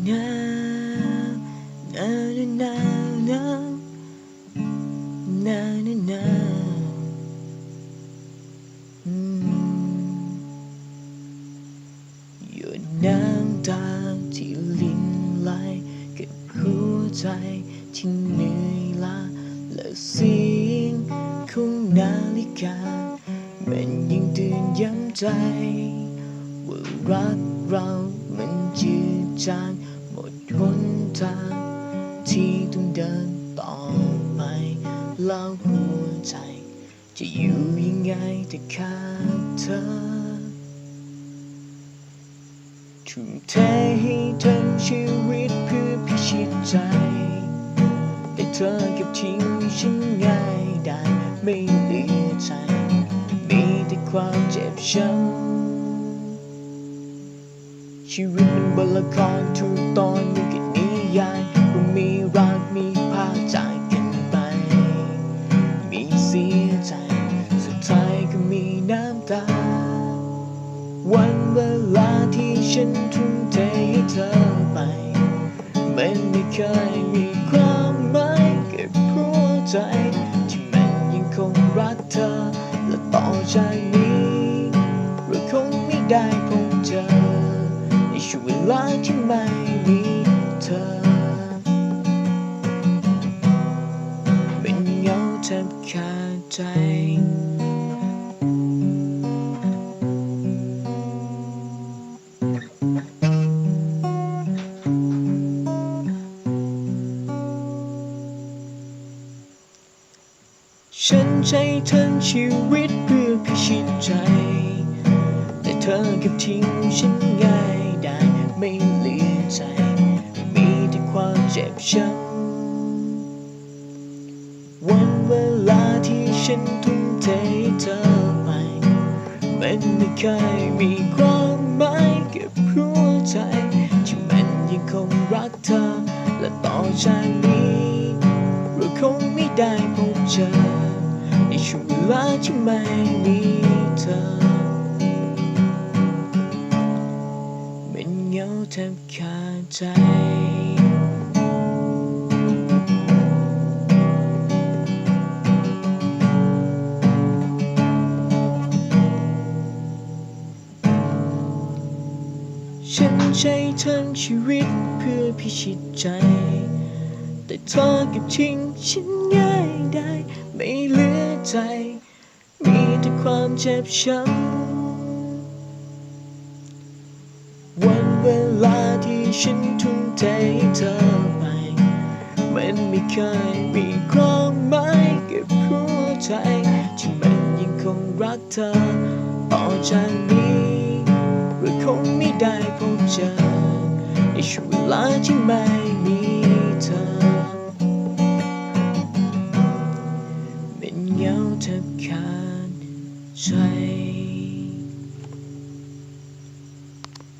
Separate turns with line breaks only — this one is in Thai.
now, now, now, now, now, now, now. หยดน้ำตาที่ลิ้นไหลเก็บหัวใจที่เหนื่อยล้าและเสียงของนาฬิกามันยังเตือนย้ำใจว่ารักเรามันจืดจางหมดหนทางที่ต้องเดินต่อไปแล้วหัวใจจะอยู่ยังไงถ้าขาดเธอทุ่มเทให้ทั้งชีวิตเพื่อพิชิตใจแต่เธอเก็บทิ้งฉันง่ายได้ไม่เหลือใจมีแต่ความเจ็บช้ำชีวิตมันบนละครทุกตอนมีกันนิยายว่ามีรักมีพาจากกันไปมีเสียใจสุดท้ายก็มีน้ำตาวันเวลาที่ฉันทุ่มเทให้เธอไปมันไม่เคยมีความหมายกับหัวใจที่มันยังคงรักเธอและต่อจากนี้เราคงไม่ได้พบเจอในช่วงเวลาที่ไม่มีเธอเป็นเหงาแทบขาดใจฉันใช้ทั้งชีวิตเพื่อพิชิตใจแต่เธอเก็บทิ้งฉันง่ายได้ไม่เหลือใจมีแต่ความเจ็บช้ำวันเวลาที่ฉันทุ่มเทให้เธอไปมันไม่เคยมีความหมายกับหัวใจที่มันยังคงรักเธอและต่อจากนี้เราคงไม่ได้พบเจอในช่วงเวลาที่ไม่มีเธอเป็นเหงาแทบขาดใจฉันใช้ทั้งชีวิตเพื่อพิชิตใจแต่เธอเก็บทิ้งฉันง่ายได้ไม่เหลือใจมีแต่ความเจ็บช้ำวันเวลาที่ฉันทุ่มเทให้เธอไปมันไม่เคยมีความหมายกับหัวใจที่มันยังคงรักเธอต่อจากนี้เราคงไม่ได้พบเจอในช่วงเวลาที่ไม่มีเธอเป็นเหงาแทบขาดใจ